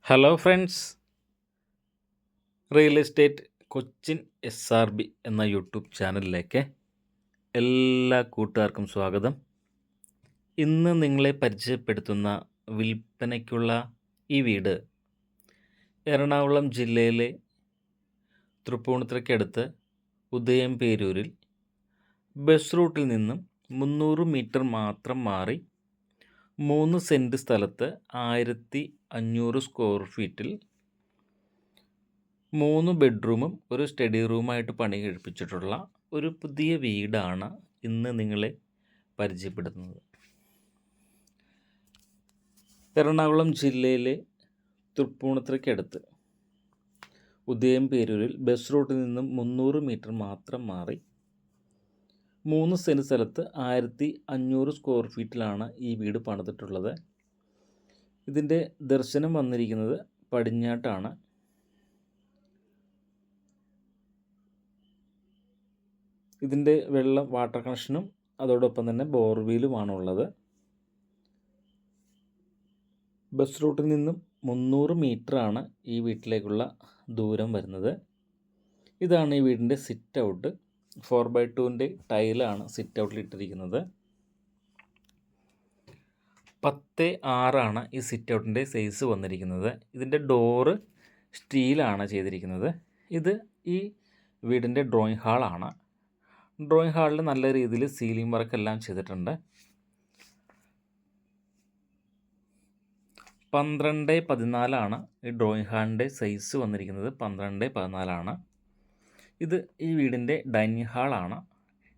Hello friends, real estate Cochin SRB എന്ന YouTube ചാനലിലേക്ക് എല്ലാ കൂട്ടുകാർക്കും സ്വാഗതം. ഇന്ന് നിങ്ങളെ പരിചയപ്പെടുത്തുന്ന വിൽപ്പനയ്ക്കുള്ള ഈ വീട് എറണാകുളം ജില്ലയിലെ തൃപ്പൂണിത്തുറയ്ക്കടുത്ത് ഉദയംപേരൂരിൽ ബസ് റൂട്ടിൽ നിന്നും 300 മീറ്റർ മാത്രം മാറി 3 സെൻറ്റ് സ്ഥലത്ത് 1500 സ്ക്വയർ ഫീറ്റിൽ 3 ബെഡ്റൂമും ഒരു സ്റ്റഡി റൂമായിട്ട് പണി കഴിപ്പിച്ചിട്ടുള്ള ഒരു പുതിയ വീടാണ് ഇന്ന് നിങ്ങളെ പരിചയപ്പെടുത്തുന്നത്. എറണാകുളം ജില്ലയിലെ തൃപ്പൂണിത്തുറയ്ക്കടുത്ത് ഉദയംപേരൂരിൽ ബസ് റൂട്ടിൽ നിന്നും 300 മീറ്റർ മാത്രം മാറി 3 സെൻറ്റ് സ്ഥലത്ത് 1500 സ്ക്വയർ ഫീറ്റിലാണ് ഈ വീട് പണിതിട്ടുള്ളത്. ഇതിൻ്റെ ദർശനം വന്നിരിക്കുന്നത് പടിഞ്ഞാട്ടാണ്. ഇതിൻ്റെ വെള്ളം വാട്ടർ കണക്ഷനും അതോടൊപ്പം തന്നെ ബോർവെയിലുമാണുള്ളത്. ബസ് റൂട്ടിൽ നിന്നും 300 മീറ്ററാണ് ഈ വീട്ടിലേക്കുള്ള ദൂരം വരുന്നത്. ഇതാണ് ഈ വീടിൻ്റെ സിറ്റ് ഔട്ട്. 4x2 ടൈലാണ് സിറ്റ് ഔട്ടിൽ ഇട്ടിരിക്കുന്നത്. 10.6 ഈ സിറ്റ് ഔട്ടിൻ്റെ സൈസ് വന്നിരിക്കുന്നത്. ഇതിൻ്റെ ഡോറ് സ്റ്റീലാണ് ചെയ്തിരിക്കുന്നത്. ഇത് ഈ വീടിൻ്റെ ഡ്രോയിങ് ഹാളാണ്. ഡ്രോയിങ് ഹാളിൽ നല്ല രീതിയിൽ സീലിംഗ് വർക്കെല്ലാം ചെയ്തിട്ടുണ്ട്. 12x14 ഈ ഡ്രോയിങ് ഹാളിൻ്റെ സൈസ് വന്നിരിക്കുന്നത്. 12x14. ഇത് ഈ വീടിൻ്റെ ഡൈനിങ് ഹാളാണ്.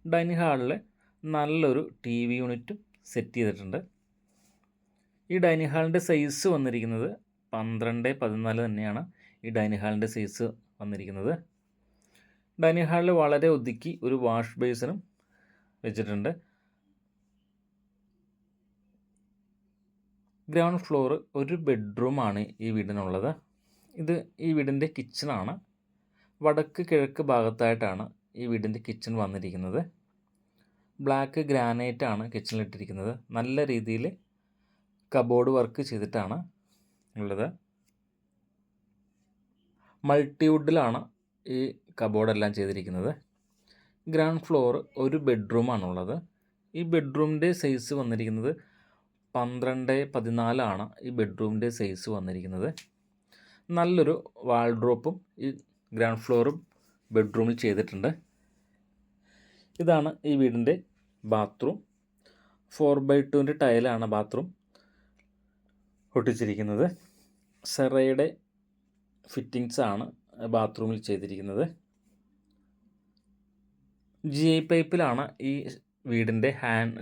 ഡൈനിങ് ഹാളിൽ നല്ലൊരു TV യൂണിറ്റും സെറ്റ് ചെയ്തിട്ടുണ്ട്. ഈ ഡൈനിങ് ഹാളിൻ്റെ സൈസ് വന്നിരിക്കുന്നത് 12x14 തന്നെയാണ് ഈ ഡൈനിങ് ഹാളിൻ്റെ സൈസ് വന്നിരിക്കുന്നത്. ഡൈനിങ് ഹാളിൽ വളരെ ഒതുക്കി ഒരു വാഷ് ബേസിനും വെച്ചിട്ടുണ്ട്. ഗ്രൗണ്ട് ഫ്ലോർ ഒരു ബെഡ്റൂമാണ് ഈ വീടിനുള്ളത്. ഇത് ഈ വീടിൻ്റെ കിച്ചണാണ്. വടക്ക് കിഴക്ക് ഭാഗത്തായിട്ടാണ് ഈ വീടിൻ്റെ കിച്ചൺ വന്നിരിക്കുന്നത്. ബ്ലാക്ക് ഗ്രാനൈറ്റാണ് കിച്ചണിലിട്ടിരിക്കുന്നത്. നല്ല രീതിയിൽ കബോർഡ് വർക്ക് ചെയ്തിട്ടാണ് ഉള്ളത്. മൾട്ടിവുഡിലാണ് ഈ കബോർഡെല്ലാം ചെയ്തിരിക്കുന്നത്. ഗ്രൗണ്ട് ഫ്ലോർ ഒരു ബെഡ്റൂമാണുള്ളത്. ഈ ബെഡ്റൂമിൻ്റെ സൈസ് വന്നിരിക്കുന്നത് 12x14 ഈ ബെഡ്റൂമിൻ്റെ സൈസ് വന്നിരിക്കുന്നത്. നല്ലൊരു വാൾഡ്രോപ്പും ഈ ഗ്രൗണ്ട് ഫ്ലോറും ബെഡ്റൂമിൽ ചെയ്തിട്ടുണ്ട്. ഇതാണ് ഈ വീടിൻ്റെ ബാത്റൂം. 4x2 ടൈലാണ് ബാത്റൂം ഒട്ടിച്ചിരിക്കുന്നത്. സെറയുടെ ഫിറ്റിങ്സാണ് ബാത്റൂമിൽ ചെയ്തിരിക്കുന്നത്. GI പൈപ്പിലാണ് ഈ വീടിൻ്റെ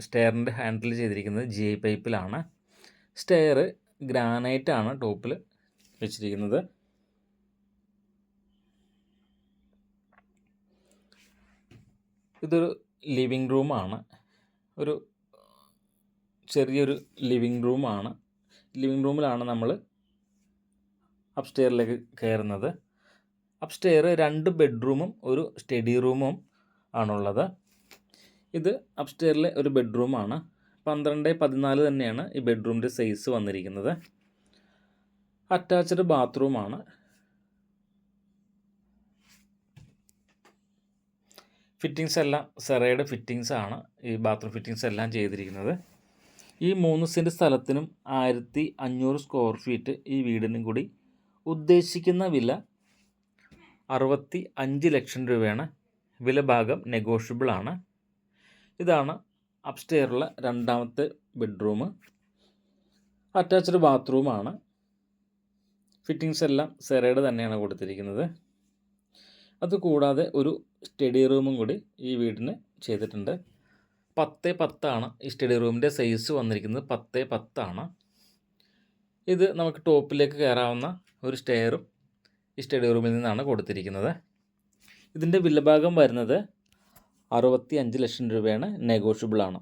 സ്റ്റെയറിൻ്റെ ഹാൻഡിൽ ചെയ്തിരിക്കുന്നത്. GI പൈപ്പിലാണ്. സ്റ്റെയർ ഗ്രാനൈറ്റാണ് ടോപ്പിൽ വെച്ചിരിക്കുന്നത്. ഇതൊരു ലിവിങ് റൂമാണ്. ഒരു ചെറിയൊരു ലിവിങ് റൂമാണ്. ലിവിങ് റൂമിലാണ് നമ്മൾ അപ്സ്റ്റെയറിലേക്ക് കയറുന്നത്. അപ്സ്റ്റെയർ 2 ബെഡ്റൂമും ഒരു സ്റ്റഡി റൂമും ആണുള്ളത്. ഇത് അപ്സ്റ്റെയറിലെ ഒരു ബെഡ്റൂമാണ്. 12x14 തന്നെയാണ് ഈ ബെഡ്റൂമിൻ്റെ സൈസ് വന്നിരിക്കുന്നത്. അറ്റാച്ച്ഡ് ബാത്റൂമാണ്. ഫിറ്റിങ്സ് എല്ലാം സെറയുടെ ഫിറ്റിങ്സാണ് ഈ ബാത്റൂം ഫിറ്റിങ്സ് എല്ലാം ചെയ്തിരിക്കുന്നത്. ഈ 3 സെൻറ്റ് സ്ഥലത്തിനും 1500 സ്ക്വയർ ഫീറ്റ് ഈ വീടിനും കൂടി ഉദ്ദേശിക്കുന്ന വില 65 ലക്ഷം രൂപയാണ്. വില ഭാഗം നെഗോഷ്യബിളാണ്. ഇതാണ് അപ്സ്റ്റെയറുള്ള രണ്ടാമത്തെ ബെഡ്റൂം. അറ്റാച്ച്ഡ് ബാത്റൂമാണ്. ഫിറ്റിങ്സ് എല്ലാം സെറയുടെ തന്നെയാണ് കൊടുത്തിരിക്കുന്നത്. അതുകൂടാതെ ഒരു സ്റ്റഡി റൂമും കൂടി ഈ വീടിന് ചെയ്തിട്ടുണ്ട്. 10x10 ഈ സ്റ്റഡി റൂമിൻ്റെ സൈസ് വന്നിരിക്കുന്നത്. 10x10. ഇത് നമുക്ക് ടോപ്പിലേക്ക് കയറാവുന്ന ഒരു സ്റ്റെയറും ഈ സ്റ്റഡി റൂമിൽ നിന്നാണ് കൊടുത്തിരിക്കുന്നത്. ഇതിൻ്റെ വില ഭാഗം വരുന്നത് 65 ലക്ഷം രൂപയാണ്. നെഗോഷ്യബിളാണ്.